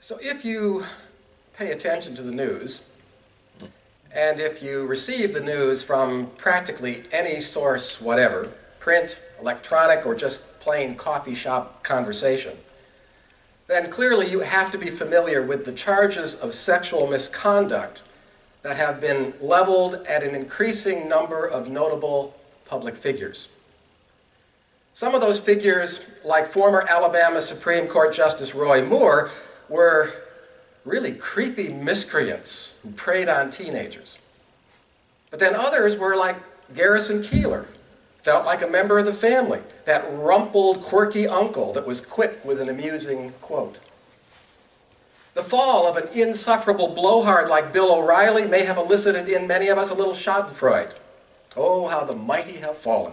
So if you pay attention to the news, and if you receive the news from practically any source whatever, print, electronic, or just plain coffee shop conversation, then clearly you have to be familiar with the charges of sexual misconduct that have been leveled at an increasing number of notable public figures. Some of those figures, like former Alabama Supreme Court Justice Roy Moore, were really creepy miscreants who preyed on teenagers. But then others were like Garrison Keillor, felt like a member of the family, that rumpled, quirky uncle that was quick with an amusing quote. The fall of an insufferable blowhard like Bill O'Reilly may have elicited in many of us a little schadenfreude. Oh, how the mighty have fallen.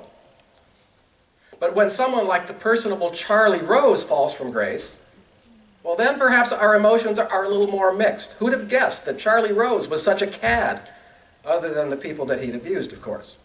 But when someone like the personable Charlie Rose falls from grace, well, then perhaps our emotions are a little more mixed. Who'd have guessed that Charlie Rose was such a cad, other than the people that he'd abused, of course.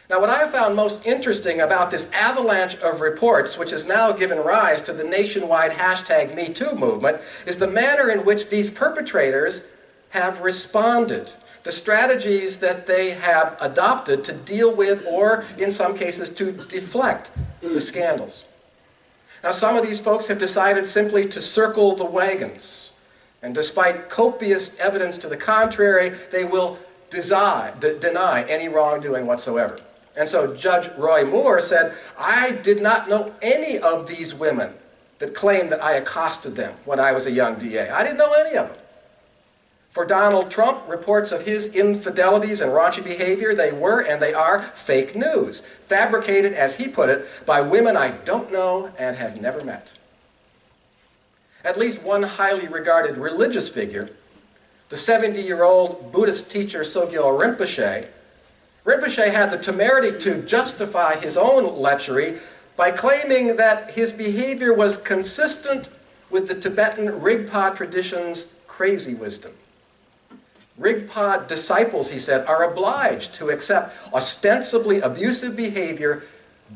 Now, what I have found most interesting about this avalanche of reports, which has now given rise to the nationwide #MeToo movement, is the manner in which these perpetrators have responded, the strategies that they have adopted to deal with, or in some cases to deflect, the scandals. Now, some of these folks have decided simply to circle the wagons, and despite copious evidence to the contrary, they will deny any wrongdoing whatsoever. And so Judge Roy Moore said, I did not know any of these women that claimed that I accosted them when I was a young DA. I didn't know any of them. For Donald Trump, reports of his infidelities and raunchy behavior, they were and they are fake news, fabricated, as he put it, by women I don't know and have never met. At least one highly regarded religious figure, the 70-year-old Buddhist teacher Sogyal Rinpoche had the temerity to justify his own lechery by claiming that his behavior was consistent with the Tibetan Rigpa tradition's crazy wisdom. Rigpa disciples, he said, are obliged to accept ostensibly abusive behavior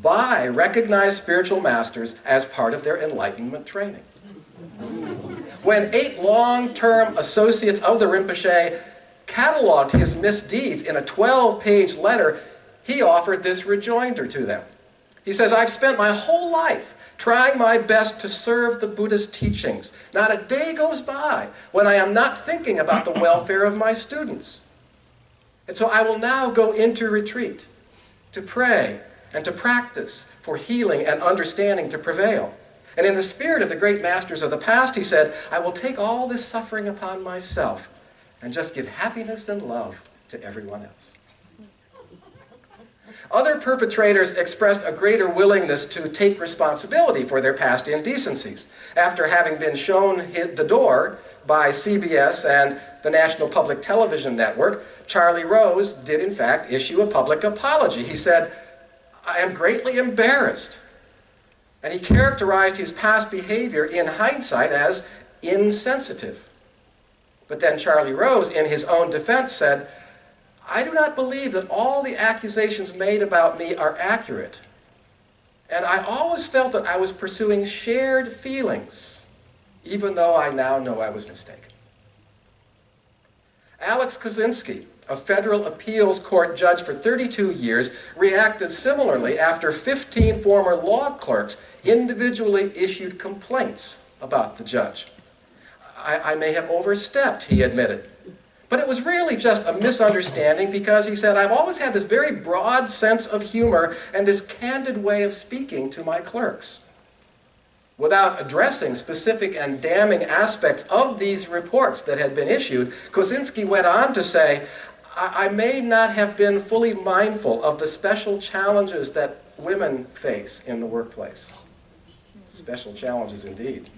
by recognized spiritual masters as part of their enlightenment training. When 8 long-term associates of the Rinpoche cataloged his misdeeds in a 12-page letter, he offered this rejoinder to them. He says, I've spent my whole life trying my best to serve the Buddha's teachings. Not a day goes by when I am not thinking about the welfare of my students. And so I will now go into retreat to pray and to practice for healing and understanding to prevail. And in the spirit of the great masters of the past, he said, I will take all this suffering upon myself and just give happiness and love to everyone else. Other perpetrators expressed a greater willingness to take responsibility for their past indecencies. After having been shown the door by CBS and the National Public Television Network, Charlie Rose did in fact issue a public apology. He said, I am greatly embarrassed. And he characterized his past behavior in hindsight as insensitive. But then Charlie Rose, in his own defense, said, I do not believe that all the accusations made about me are accurate. And I always felt that I was pursuing shared feelings, even though I now know I was mistaken. Alex Kozinski, a federal appeals court judge for 32 years, reacted similarly after 15 former law clerks individually issued complaints about the judge. I may have overstepped, he admitted. But it was really just a misunderstanding because he said, I've always had this very broad sense of humor and this candid way of speaking to my clerks. Without addressing specific and damning aspects of these reports that had been issued, Kozinski went on to say, I may not have been fully mindful of the special challenges that women face in the workplace. Special challenges indeed.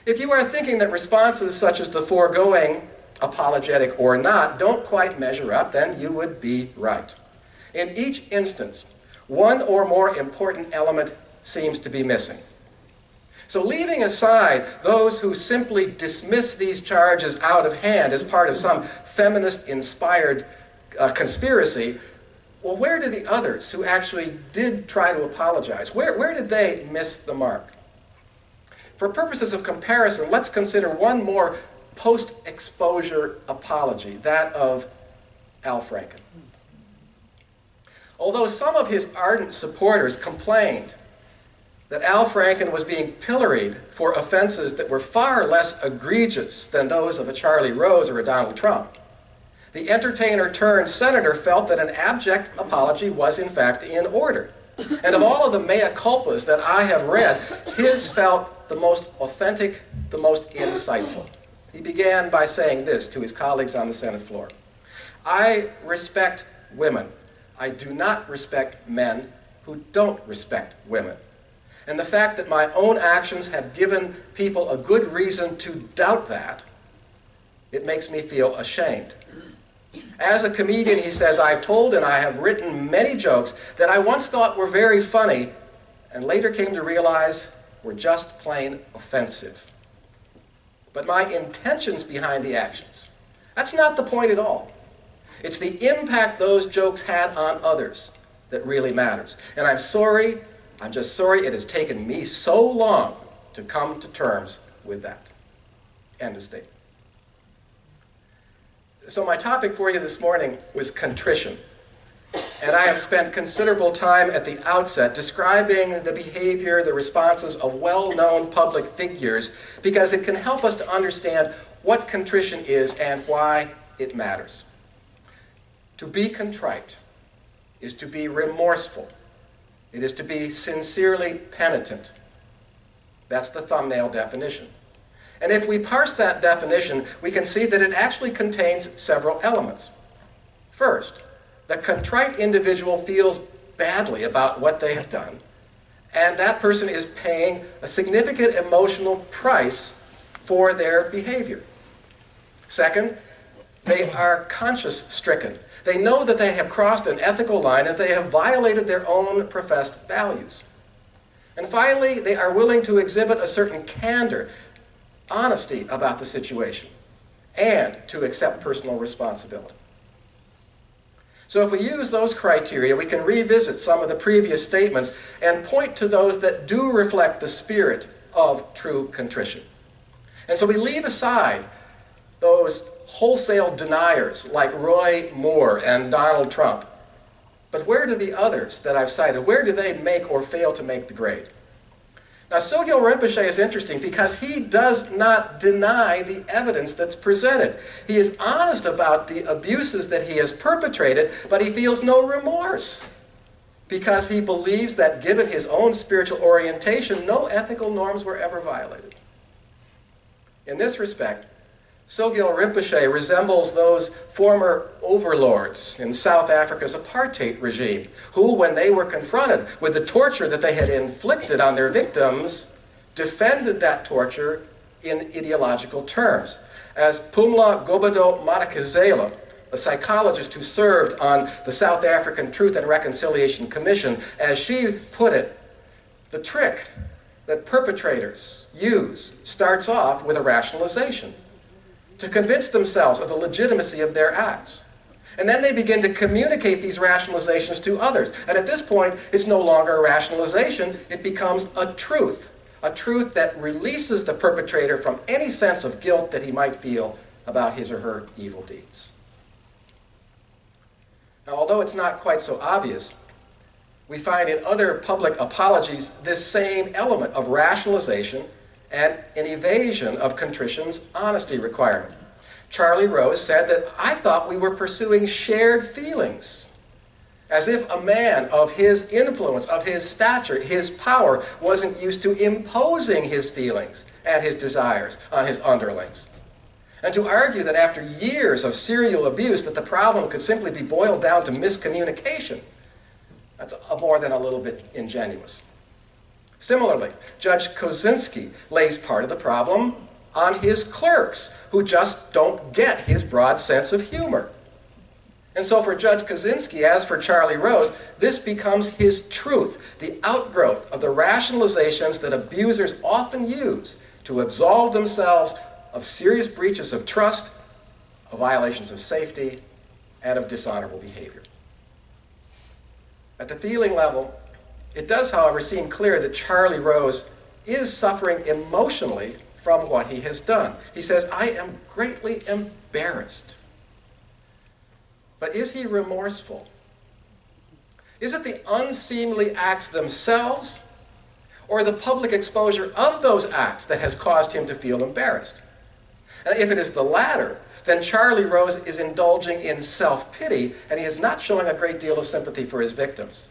If you are thinking that responses such as the foregoing, apologetic or not, don't quite measure up, then you would be right. In each instance, one or more important element seems to be missing. So leaving aside those who simply dismiss these charges out of hand as part of some feminist-inspired conspiracy, well, where did the others who actually did try to apologize, where did they miss the mark? For purposes of comparison, let's consider one more post-exposure apology, that of Al Franken. Although some of his ardent supporters complained that Al Franken was being pilloried for offenses that were far less egregious than those of a Charlie Rose or a Donald Trump, the entertainer-turned-senator felt that an abject apology was in fact in order. And of all of the mea culpas that I have read, his felt the most authentic, the most insightful. He began by saying this to his colleagues on the Senate floor: "I respect women. I do not respect men who don't respect women. And the fact that my own actions have given people a good reason to doubt that, it makes me feel ashamed. As a comedian," he says, "I've told and I have written many jokes that I once thought were very funny and later came to realize were just plain offensive. But my intentions behind the actions, that's not the point at all. It's the impact those jokes had on others that really matters. And I'm just sorry it has taken me so long to come to terms with that." End of statement. So my topic for you this morning was contrition. And I have spent considerable time at the outset describing the behavior, the responses of well-known public figures, because it can help us to understand what contrition is and why it matters. To be contrite is to be remorseful. It is to be sincerely penitent. That's the thumbnail definition. And if we parse that definition, we can see that it actually contains several elements. First, the contrite individual feels badly about what they have done, and that person is paying a significant emotional price for their behavior. Second, they are conscience-stricken. They know that they have crossed an ethical line and they have violated their own professed values. And finally, they are willing to exhibit a certain candor, honesty about the situation, and to accept personal responsibility. So if we use those criteria, we can revisit some of the previous statements and point to those that do reflect the spirit of true contrition. And so we leave aside those wholesale deniers like Roy Moore and Donald Trump. But where do the others that I've cited, where do they make or fail to make the grade? Now, Sogyal Rinpoche is interesting because he does not deny the evidence that's presented. He is honest about the abuses that he has perpetrated, but he feels no remorse because he believes that given his own spiritual orientation, no ethical norms were ever violated. In this respect, Sogyal Rinpoche resembles those former overlords in South Africa's apartheid regime, who, when they were confronted with the torture that they had inflicted on their victims, defended that torture in ideological terms. As Pumla Gobodo Madikizela, a psychologist who served on the South African Truth and Reconciliation Commission, as she put it, the trick that perpetrators use starts off with a rationalization to convince themselves of the legitimacy of their acts. And then they begin to communicate these rationalizations to others. And at this point, it's no longer a rationalization, it becomes a truth that releases the perpetrator from any sense of guilt that he might feel about his or her evil deeds. Now, although it's not quite so obvious, we find in other public apologies this same element of rationalization and an evasion of contrition's honesty requirement. Charlie Rose said that, "I thought we were pursuing shared feelings," as if a man of his influence, of his stature, his power, wasn't used to imposing his feelings and his desires on his underlings. And to argue that after years of serial abuse that the problem could simply be boiled down to miscommunication, that's more than a little bit ingenuous. Similarly, Judge Kozinski lays part of the problem on his clerks, who just don't get his broad sense of humor. And so for Judge Kozinski, as for Charlie Rose, this becomes his truth, the outgrowth of the rationalizations that abusers often use to absolve themselves of serious breaches of trust, of violations of safety, and of dishonorable behavior. At the feeling level, it does, however, seem clear that Charlie Rose is suffering emotionally from what he has done. He says, I am greatly embarrassed. But is he remorseful? Is it the unseemly acts themselves or the public exposure of those acts that has caused him to feel embarrassed? And if it is the latter, then Charlie Rose is indulging in self-pity, and he is not showing a great deal of sympathy for his victims.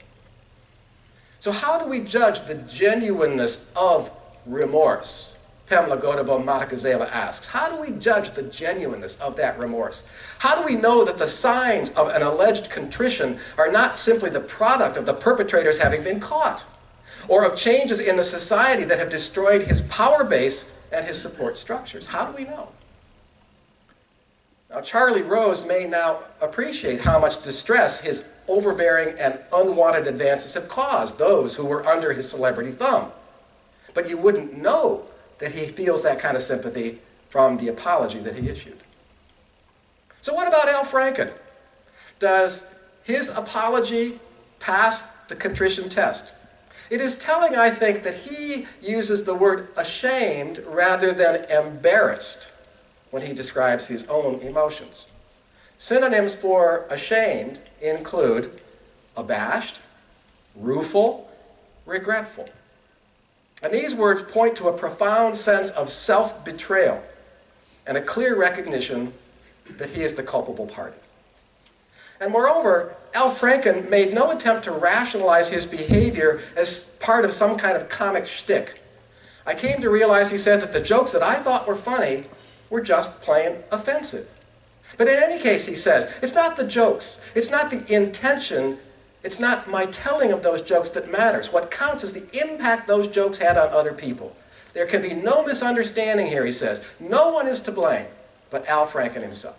So how do we judge the genuineness of remorse? Pamela Godabo Matakazela asks, how do we judge the genuineness of that remorse? How do we know that the signs of an alleged contrition are not simply the product of the perpetrators having been caught, or of changes in the society that have destroyed his power base and his support structures? How do we know? Now, Charlie Rose may now appreciate how much distress his overbearing and unwanted advances have caused those who were under his celebrity thumb. But you wouldn't know that he feels that kind of sympathy from the apology that he issued. So what about Al Franken? Does his apology pass the contrition test? It is telling, I think, that he uses the word ashamed rather than embarrassed when he describes his own emotions. Synonyms for ashamed include abashed, rueful, regretful. And these words point to a profound sense of self-betrayal and a clear recognition that he is the culpable party. And moreover, Al Franken made no attempt to rationalize his behavior as part of some kind of comic shtick. I came to realize, he said, that the jokes that I thought were funny were just plain offensive. But in any case, he says, it's not the jokes, it's not the intention, it's not my telling of those jokes that matters. What counts is the impact those jokes had on other people. There can be no misunderstanding here, he says. No one is to blame but Al Franken himself.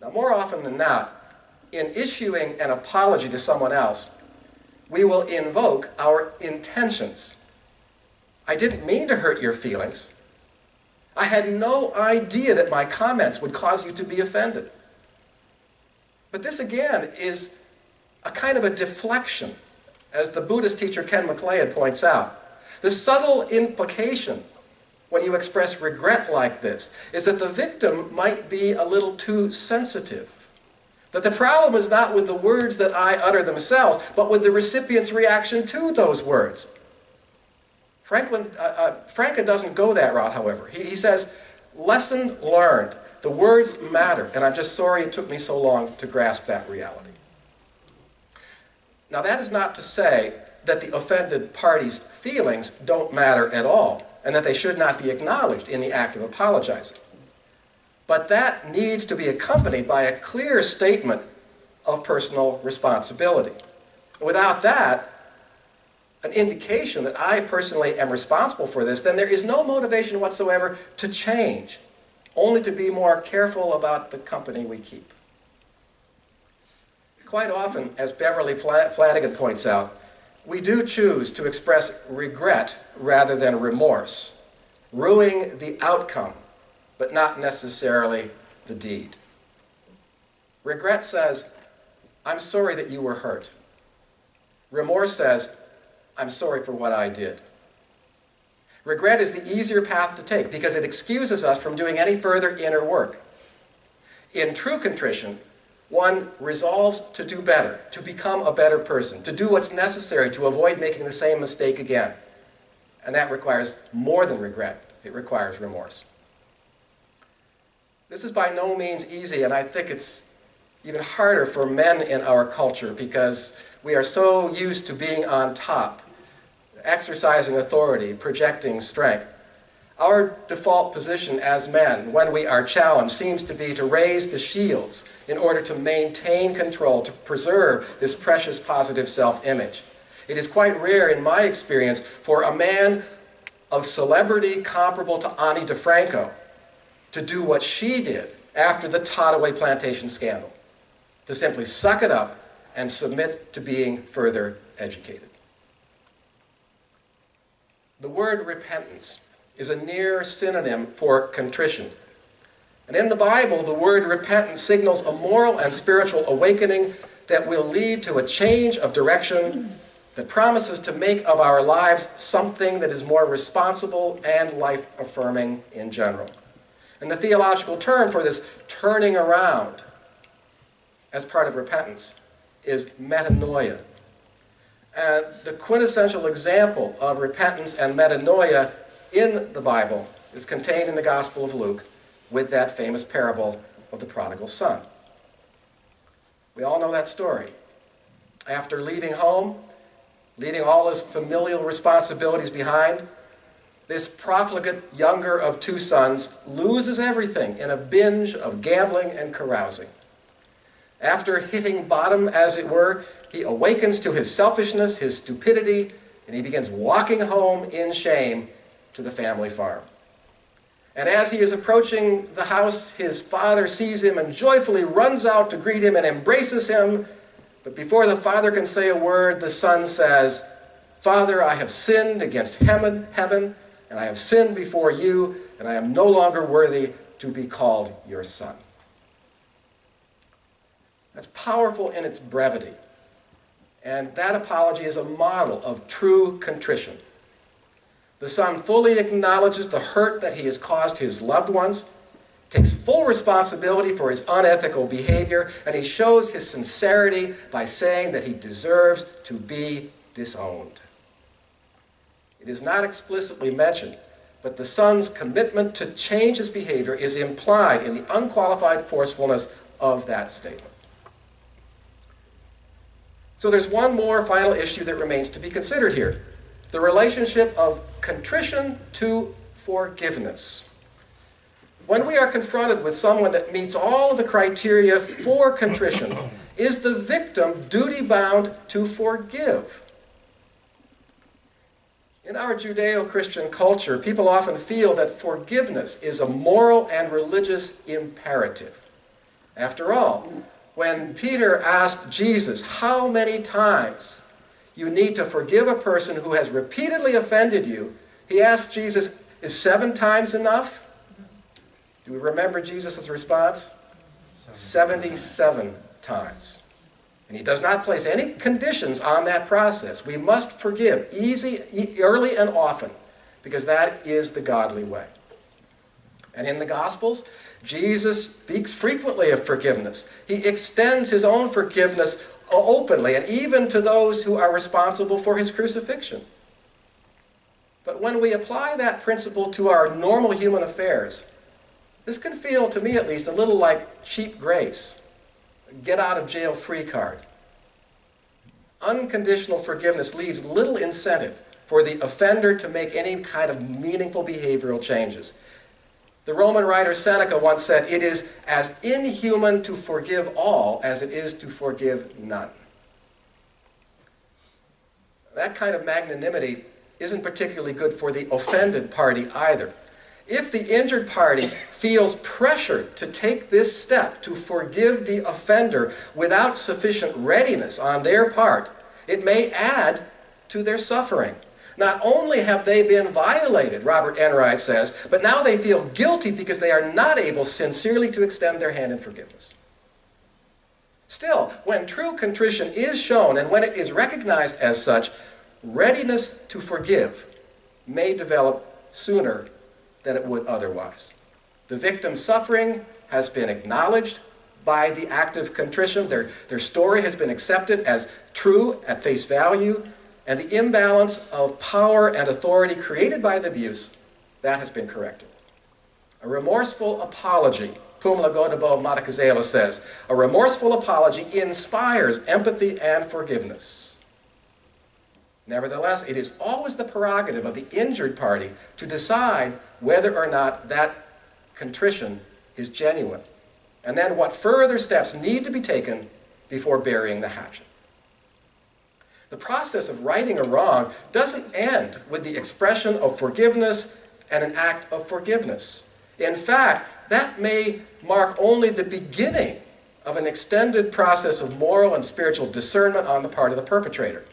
Now, more often than not, in issuing an apology to someone else, we will invoke our intentions. I didn't mean to hurt your feelings. I had no idea that my comments would cause you to be offended. But this, again, is a kind of a deflection, as the Buddhist teacher Ken McLeod points out. The subtle implication when you express regret like this is that the victim might be a little too sensitive. That the problem is not with the words that I utter themselves, but with the recipient's reaction to those words. Franken doesn't go that route, however. He says, lesson learned. The words matter, and I'm just sorry it took me so long to grasp that reality. Now, that is not to say that the offended party's feelings don't matter at all, and that they should not be acknowledged in the act of apologizing. But that needs to be accompanied by a clear statement of personal responsibility. Without that, an indication that I personally am responsible for this, then there is no motivation whatsoever to change, only to be more careful about the company we keep. Quite often, as Beverly Flanagan points out, we do choose to express regret rather than remorse, ruing the outcome, but not necessarily the deed. Regret says, I'm sorry that you were hurt. Remorse says, I'm sorry for what I did. Regret is the easier path to take because it excuses us from doing any further inner work. In true contrition, one resolves to do better, to become a better person, to do what's necessary to avoid making the same mistake again. And that requires more than regret. It requires remorse. This is by no means easy, and I think it's even harder for men in our culture because we are so used to being on top, exercising authority, projecting strength. Our default position as men, when we are challenged, seems to be to raise the shields in order to maintain control, to preserve this precious positive self-image. It is quite rare, in my experience, for a man of celebrity comparable to Ani DeFranco to do what she did after the Toddaway Plantation scandal, to simply suck it up and submit to being further educated. The word repentance is a near synonym for contrition. And in the Bible, the word repentance signals a moral and spiritual awakening that will lead to a change of direction that promises to make of our lives something that is more responsible and life-affirming in general. And the theological term for this turning around as part of repentance is metanoia. And the quintessential example of repentance and metanoia in the Bible is contained in the Gospel of Luke with that famous parable of the prodigal son. We all know that story. After leaving home, leaving all his familial responsibilities behind, this profligate younger of two sons loses everything in a binge of gambling and carousing. After hitting bottom, as it were, he awakens to his selfishness, his stupidity, and he begins walking home in shame to the family farm. And as he is approaching the house, his father sees him and joyfully runs out to greet him and embraces him. But before the father can say a word, the son says, "Father, I have sinned against heaven, and I have sinned before you, and I am no longer worthy to be called your son." That's powerful in its brevity. And that apology is a model of true contrition. The son fully acknowledges the hurt that he has caused his loved ones, takes full responsibility for his unethical behavior, and he shows his sincerity by saying that he deserves to be disowned. It is not explicitly mentioned, but the son's commitment to change his behavior is implied in the unqualified forcefulness of that statement. So there's one more final issue that remains to be considered here: the relationship of contrition to forgiveness. When we are confronted with someone that meets all of the criteria for contrition, is the victim duty-bound to forgive? In our Judeo-Christian culture, people often feel that forgiveness is a moral and religious imperative. After all, when Peter asked Jesus how many times you need to forgive a person who has repeatedly offended you, he asked Jesus, "Is 7 times enough?" Do we remember Jesus' response? 77 times. And he does not place any conditions on that process. We must forgive early and often, because that is the godly way. And in the Gospels, Jesus speaks frequently of forgiveness. He extends his own forgiveness openly, and even to those who are responsible for his crucifixion. But when we apply that principle to our normal human affairs, this can feel, to me at least, a little like cheap grace, a get-out-of-jail-free card. Unconditional forgiveness leaves little incentive for the offender to make any kind of meaningful behavioral changes. The Roman writer Seneca once said, "It is as inhuman to forgive all as it is to forgive none." That kind of magnanimity isn't particularly good for the offended party either. If the injured party feels pressured to take this step to forgive the offender without sufficient readiness on their part, it may add to their suffering. Not only have they been violated, Robert Enright says, but now they feel guilty because they are not able sincerely to extend their hand in forgiveness. Still, when true contrition is shown and when it is recognized as such, readiness to forgive may develop sooner than it would otherwise. The victim's suffering has been acknowledged by the act of contrition. Their story has been accepted as true at face value, and the imbalance of power and authority created by the abuse, that has been corrected. A remorseful apology, Pum Lagodabo Matakazela says, a remorseful apology inspires empathy and forgiveness. Nevertheless, it is always the prerogative of the injured party to decide whether or not that contrition is genuine, and then what further steps need to be taken before burying the hatchet. The process of righting a wrong doesn't end with the expression of forgiveness and an act of forgiveness. In fact, that may mark only the beginning of an extended process of moral and spiritual discernment on the part of the perpetrator.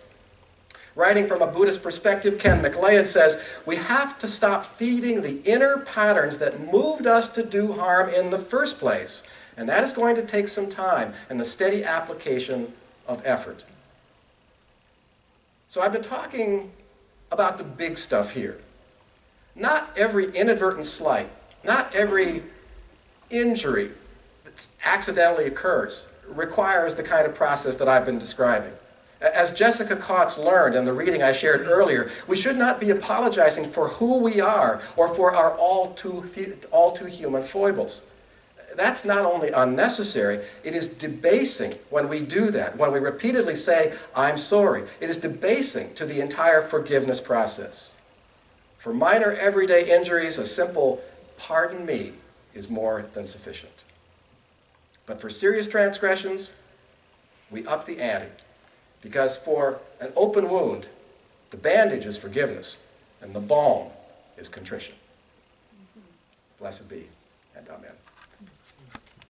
Writing from a Buddhist perspective, Ken McLeod says, "We have to stop feeding the inner patterns that moved us to do harm in the first place, and that is going to take some time and the steady application of effort." So I've been talking about the big stuff here. Not every inadvertent slight, not every injury that accidentally occurs requires the kind of process that I've been describing. As Jessica Kautz learned in the reading I shared earlier, we should not be apologizing for who we are or for our all too human foibles. That's not only unnecessary, it is debasing when we do that, when we repeatedly say, I'm sorry. It is debasing to the entire forgiveness process. For minor everyday injuries, a simple pardon me is more than sufficient. But for serious transgressions, we up the ante. Because for an open wound, the bandage is forgiveness, and the balm is contrition. Blessed be, and amen.